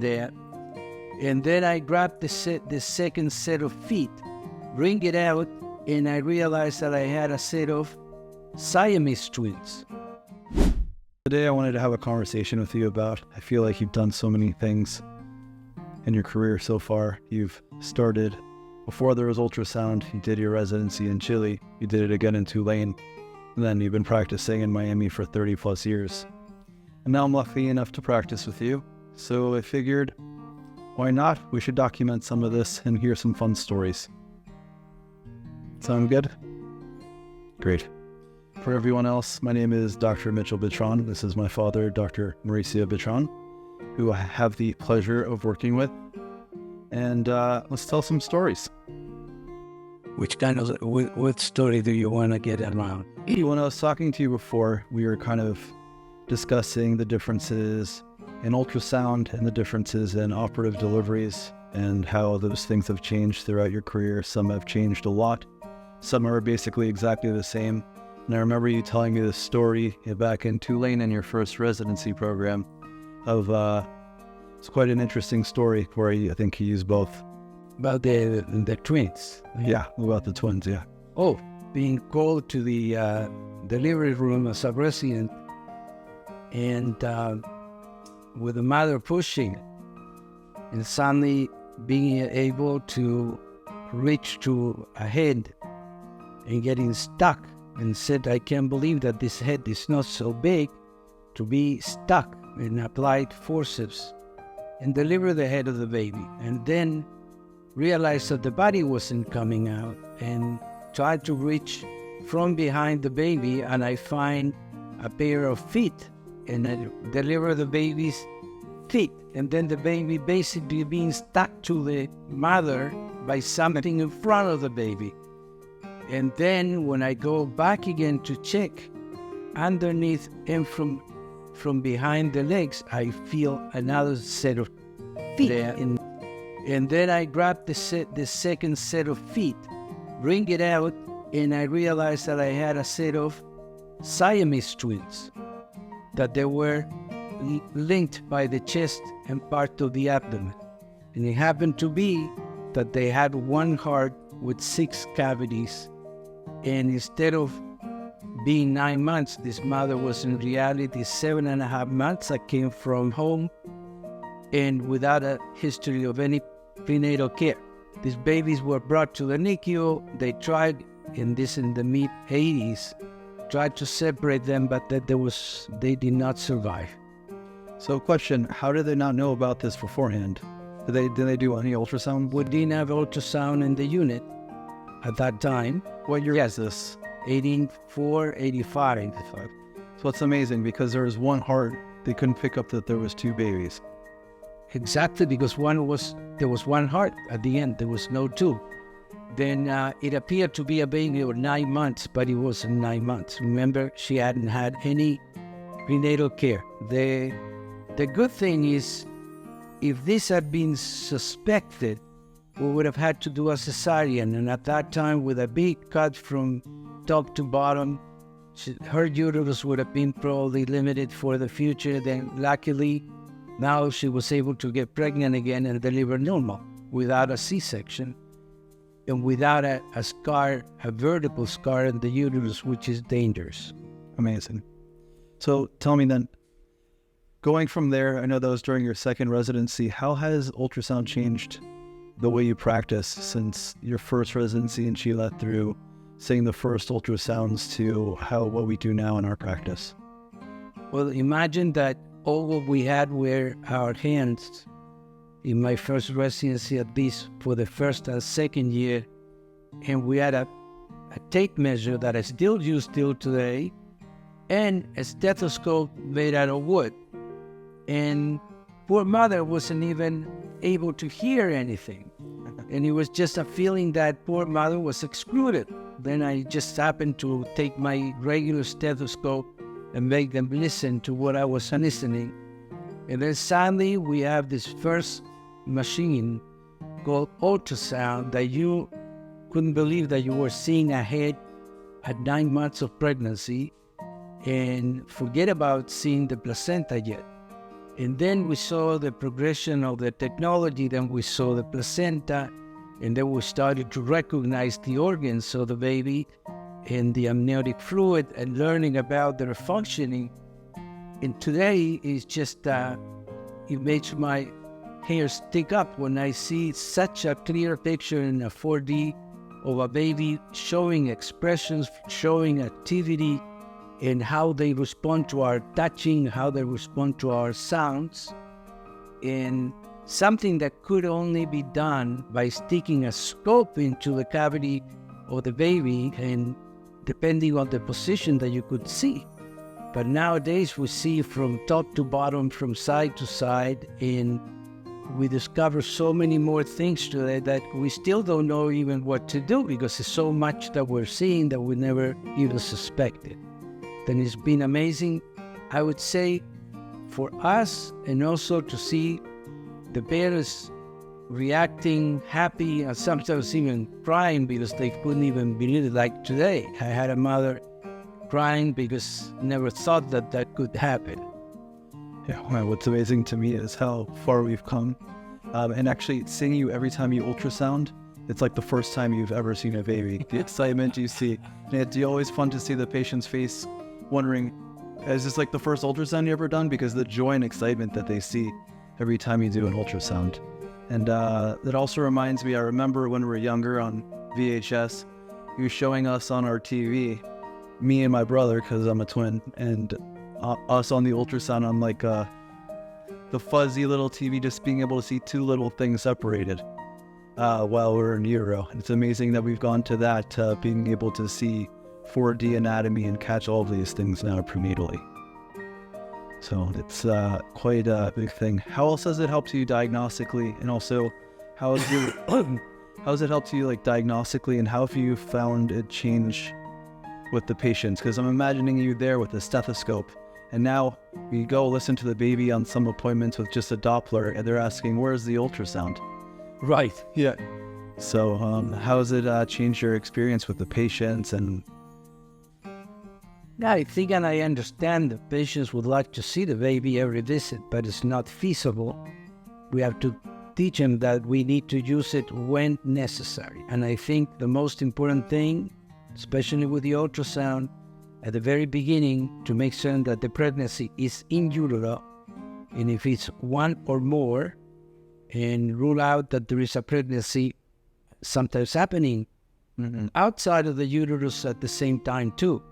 there. And then I grabbed the second set of feet, bring it out, and I realized that I had a set of Siamese twins. Today I wanted to have a conversation with you about, I feel like you've done so many things in your career so far. You've started, before there was ultrasound, you did your residency in Chile, you did it again in Tulane, and then you've been practicing in Miami for 30 plus years. And now I'm lucky enough to practice with you, so I figured, why not? We should document some of this and hear some fun stories. Sound good? Great. For everyone else, my name is Dr. Mitchell Bitran. This is my father, Dr. Mauricio Bitran, who I have the pleasure of working with. And let's tell some stories. What story do you want to get around? When I was talking to you before, we were kind of discussing the differences in ultrasound and the differences in operative deliveries and how those things have changed throughout your career. Some have changed a lot. Some are basically exactly the same. And I remember you telling me this story back in Tulane in your first residency program of, it's quite an interesting story where I think he used both. About the twins. Yeah, about the twins, yeah. Oh, being called to the delivery room as a resident and with the mother pushing and suddenly being able to reach to a head and getting stuck. And said, I can't believe that this head is not so big to be stuck, and applied forceps and deliver the head of the baby. And then realized that the body wasn't coming out and tried to reach from behind the baby, and I find a pair of feet and I deliver the baby's feet. And then the baby basically being stuck to the mother by something in front of the baby. And then when I go back again to check, underneath and from behind the legs, I feel another set of feet there. And then I grab the second set of feet, bring it out, and I realized that I had a set of Siamese twins, that they were linked by the chest and part of the abdomen. And it happened to be that they had one heart with 6 cavities. And instead of being 9 months, this mother was in reality 7.5 months. I came from home and without a history of any prenatal care. These babies were brought to the NICU. They tried, in the mid-80s, tried to separate them, but they did not survive. So question, how did they not know about this beforehand? Did they do any ultrasound? We didn't have ultrasound in the unit at that time. What year is this? 84, 85. So it's amazing because there was one heart. They couldn't pick up that there was 2 babies. Exactly, because there was one heart at the end. There was no 2. Then it appeared to be a baby of 9 months, but it wasn't 9 months. Remember, she hadn't had any prenatal care. The good thing is, if this had been suspected, we would have had to do a cesarean, and at that time, with a big cut from top to bottom, her uterus would have been probably limited for the future. Then luckily, now she was able to get pregnant again and deliver normal, without a C-section, and without a scar, a vertical scar in the uterus, which is dangerous. Amazing. So tell me then, going from there, I know that was during your second residency, how has ultrasound changed the way you practice since your first residency in Chile through seeing the first ultrasounds to what we do now in our practice? Well, imagine that all what we had were our hands. In my first residency, at least for the first and second year, and we had a tape measure that I still use till today, and a stethoscope made out of wood. And poor mother wasn't even able to hear anything. And it was just a feeling that poor mother was excluded. Then I just happened to take my regular stethoscope and make them listen to what I was listening. And then suddenly we have this first machine called ultrasound that you couldn't believe that you were seeing a head at 9 months of pregnancy, and forget about seeing the placenta yet. And then we saw the progression of the technology, then we saw the placenta, and then we started to recognize the organs of the baby and the amniotic fluid and learning about their functioning. And today is just, it makes my hair stick up when I see such a clear picture in a 4D of a baby showing expressions, showing activity, and how they respond to our touching, how they respond to our sounds. And something that could only be done by sticking a scope into the cavity of the baby, and depending on the position that you could see. But nowadays we see from top to bottom, from side to side, and we discover so many more things today that we still don't know even what to do, because there's so much that we're seeing that we never even suspected. Then it's been amazing, I would say, for us, and also to see the parents reacting happy and sometimes even crying because they couldn't even believe it. Like today, I had a mother crying because never thought that that could happen. Yeah, well, what's amazing to me is how far we've come. And actually, seeing you every time you ultrasound, it's like the first time you've ever seen a baby. The excitement you see. And it's always fun to see the patient's face wondering, is this like the first ultrasound you ever done? Because the joy and excitement that they see every time you do an ultrasound. And that also reminds me, I remember when we were younger on VHS, he was showing us on our TV, me and my brother, because I'm a twin, and us on the ultrasound on like the fuzzy little TV, just being able to see two little things separated while we're in utero. And it's amazing that we've gone to that, being able to see 4D anatomy and catch all of these things now prenatally. So it's quite a big thing. How else has it helped you diagnostically? And also, how has it helped you like diagnostically, and how have you found it change with the patients? Because I'm imagining you there with a stethoscope, and now we go listen to the baby on some appointments with just a Doppler, and they're asking, where's the ultrasound? Right. Yeah. So how has it changed your experience with the patients? And I think, and I understand the patients would like to see the baby every visit, but it's not feasible. We have to teach them that we need to use it when necessary. And I think the most important thing, especially with the ultrasound, at the very beginning, to make certain that the pregnancy is in utero, and if it's one or more, and rule out that there is a pregnancy sometimes happening outside of the uterus at the same time too.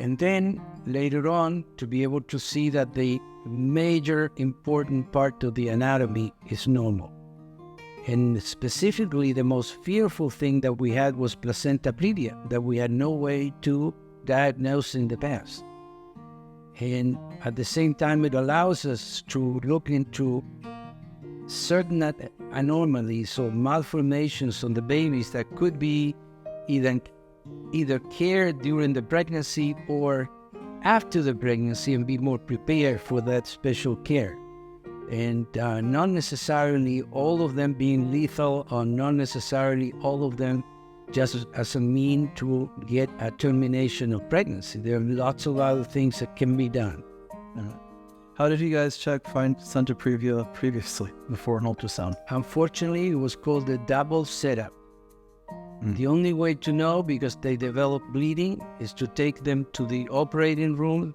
And then later on, to be able to see that the major important part of the anatomy is normal. And specifically, the most fearful thing that we had was placenta previa, that we had no way to diagnose in the past. And at the same time, it allows us to look into certain anomalies or malformations on the babies that could be either cared during the pregnancy or after the pregnancy, and be more prepared for that special care. And not necessarily all of them being lethal, or not necessarily all of them just as a mean to get a termination of pregnancy. There are lots of other things that can be done. How did you guys find placenta previa previously, before an ultrasound? Unfortunately, it was called the double setup. The only way to know, because they develop bleeding, is to take them to the operating room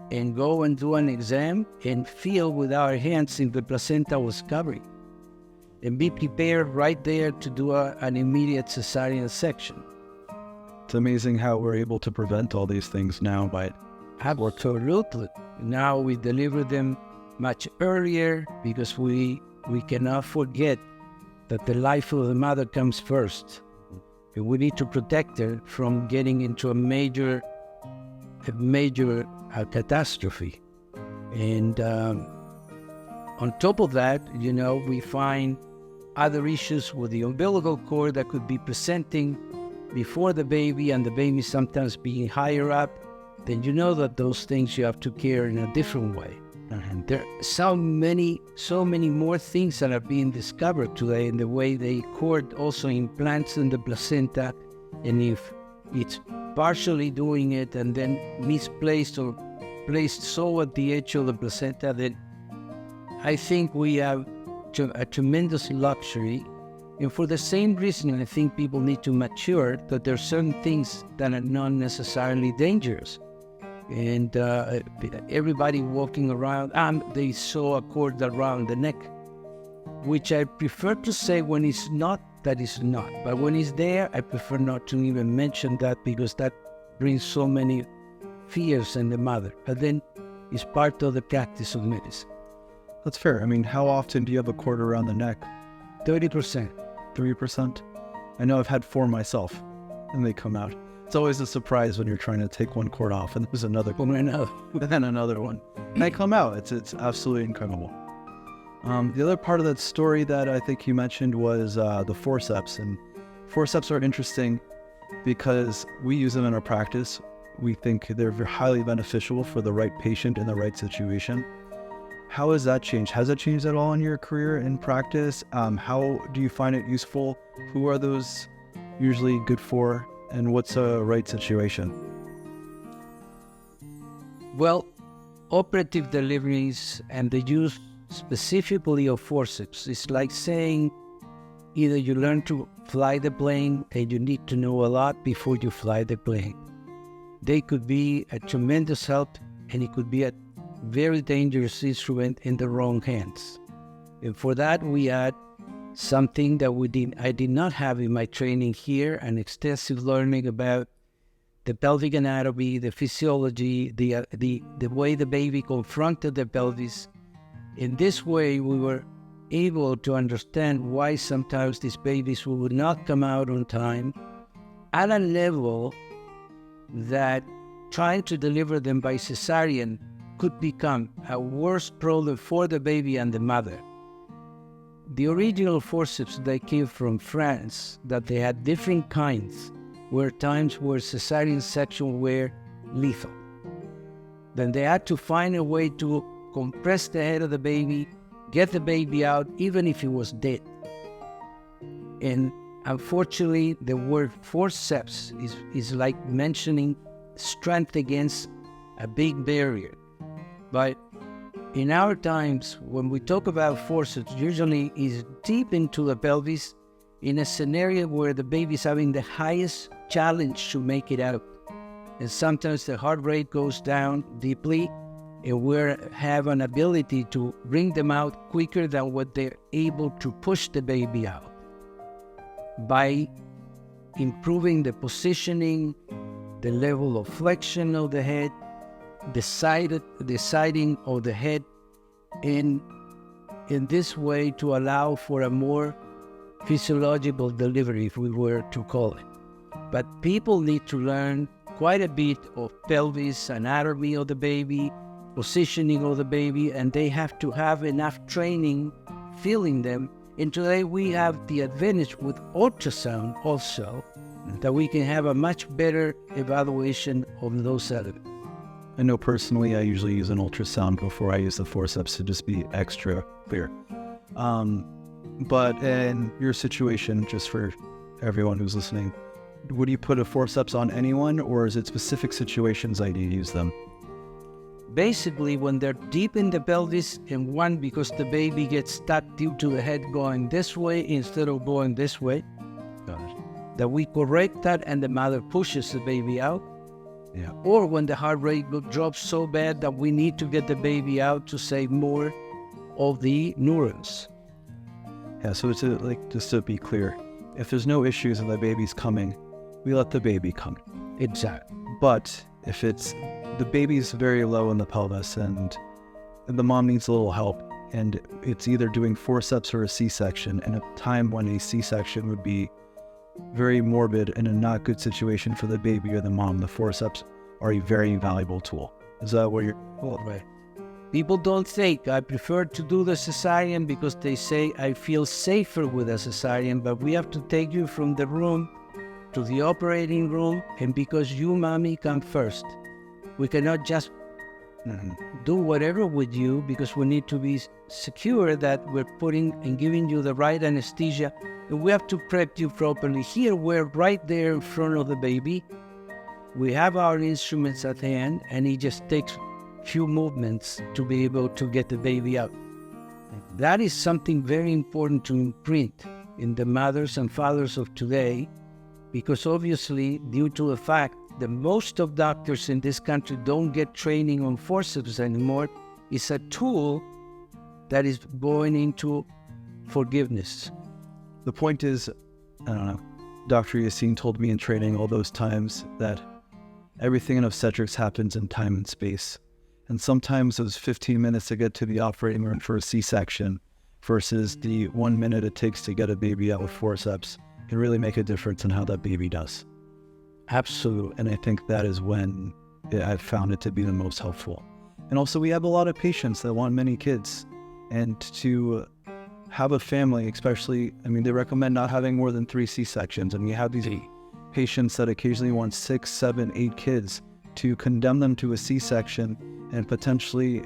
and go and do an exam and feel with our hands if the placenta was covered, and be prepared right there to do an immediate cesarean section. It's amazing how we're able to prevent all these things now by Absolutely. Now we deliver them much earlier, because we cannot forget that the life of the mother comes first. And we need to protect her from getting into a major catastrophe. And on top of that, we find other issues with the umbilical cord that could be presenting before the baby, and the baby sometimes being higher up. Then that those things you have to care in a different way. And there are so many more things that are being discovered today in the way they cord also implants in the placenta. And if it's partially doing it and then misplaced or placed so at the edge of the placenta that I think we have a tremendous luxury. And for the same reason, I think people need to mature that there are certain things that are not necessarily dangerous. And everybody walking around, they saw a cord around the neck, which I prefer to say when it's not, that it's not. But when it's there, I prefer not to even mention that because that brings so many fears in the mother. But then it's part of the practice of medicine. That's fair. I mean, how often do you have a cord around the neck? 30%. 3%? I know I've had 4 myself, and they come out. It's always a surprise when you're trying to take one cord off, and there's another cord, and then another one. And they come out. It's absolutely incredible. The other part of that story that I think you mentioned was the forceps. And forceps are interesting because we use them in our practice. We think they're highly beneficial for the right patient in the right situation. How has that changed? Has that changed at all in your career in practice? How do you find it useful? Who are those usually good for? And what's a right situation? Well, operative deliveries and the use specifically of forceps is like saying either you learn to fly the plane and you need to know a lot before you fly the plane. They could be a tremendous help, and it could be a very dangerous instrument in the wrong hands. And for that, we add something that I did not have in my training here, an extensive learning about the pelvic anatomy, the physiology, the way the baby confronted the pelvis. In this way, we were able to understand why sometimes these babies would not come out on time at a level that trying to deliver them by cesarean could become a worse problem for the baby and the mother. The original forceps that came from France, that they had different kinds, were times where cesarean section were lethal. Then they had to find a way to compress the head of the baby, get the baby out, even if it was dead. And unfortunately, the word forceps is like mentioning strength against a big barrier. But in our times, when we talk about forceps, usually is deep into the pelvis in a scenario where the baby is having the highest challenge to make it out. And sometimes the heart rate goes down deeply, and we have an ability to bring them out quicker than what they're able to push the baby out. By improving the positioning, the level of flexion of the head, the siding of the head, and in this way to allow for a more physiological delivery, if we were to call it. But people need to learn quite a bit of pelvis, anatomy of the baby, positioning of the baby, and they have to have enough training feeling them. And today we have the advantage with ultrasound also, that we can have a much better evaluation of those elements. I know personally I usually use an ultrasound before I use the forceps to just be extra clear. But in your situation, just for everyone who's listening, would you put a forceps on anyone, or is it specific situations that you use them? Basically, when they're deep in the pelvis, and one, because the baby gets stuck due to the head going this way instead of going this way, that we correct that and the mother pushes the baby out. Yeah. Or when the heart rate drops so bad that we need to get the baby out to save more of the neurons. Yeah, so it's just to be clear, if there's no issues and the baby's coming, we let the baby come. Exactly. But if the baby's very low in the pelvis and the mom needs a little help, and it's either doing forceps or a C-section, and a time when a C-section would be very morbid and a not good situation for the baby or the mom, the forceps are a very valuable tool. Is that what you're... Oh, right. People don't think, I prefer to do the cesarean because they say I feel safer with a cesarean, but we have to take you from the room to the operating room, and because you, mommy, come first. We cannot just do whatever with you because we need to be secure that we're putting and giving you the right anesthesia, and we have to prep you properly. Here, we're right there in front of the baby. We have our instruments at hand, and it just takes few movements to be able to get the baby out. That is something very important to imprint in the mothers and fathers of today, because obviously, due to the fact that most of doctors in this country don't get training on forceps anymore, it's a tool that is going into forgiveness. The point is, I don't know, Dr. Yassine told me in training all those times that everything in obstetrics happens in time and space. And sometimes those 15 minutes to get to the operating room for a C-section versus the 1 minute it takes to get a baby out with forceps can really make a difference in how that baby does. Absolutely. And I think that is when I've found it to be the most helpful. And also we have a lot of patients that want many kids, and to have a family, especially, I mean, they recommend not having more than 3 C-sections, and you have these patients that occasionally want 6, 7, 8 kids. To condemn them to a C-section and potentially,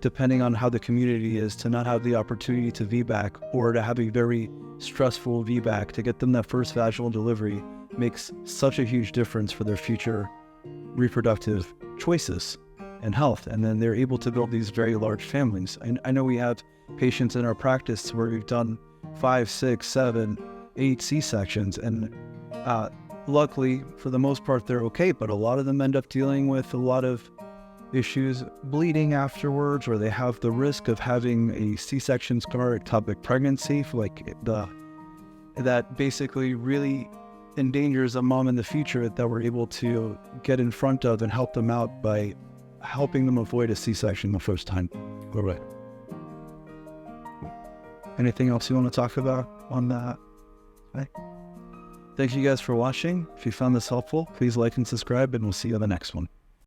depending on how the community is, to not have the opportunity to VBAC or to have a very stressful VBAC to get them that first vaginal delivery makes such a huge difference for their future reproductive choices and health. And then they're able to build these very large families. I know we have patients in our practice where we've done 5, 6, 7, 8 C-sections, and luckily, for the most part, they're okay, but a lot of them end up dealing with a lot of issues bleeding afterwards, or they have the risk of having a C-section scar, ectopic pregnancy, that basically really endangers a mom in the future that we're able to get in front of and help them out by helping them avoid a C-section the first time. All right. Anything else you want to talk about on that? Okay. Thank you guys for watching. If you found this helpful, please like and subscribe, and we'll see you on the next one.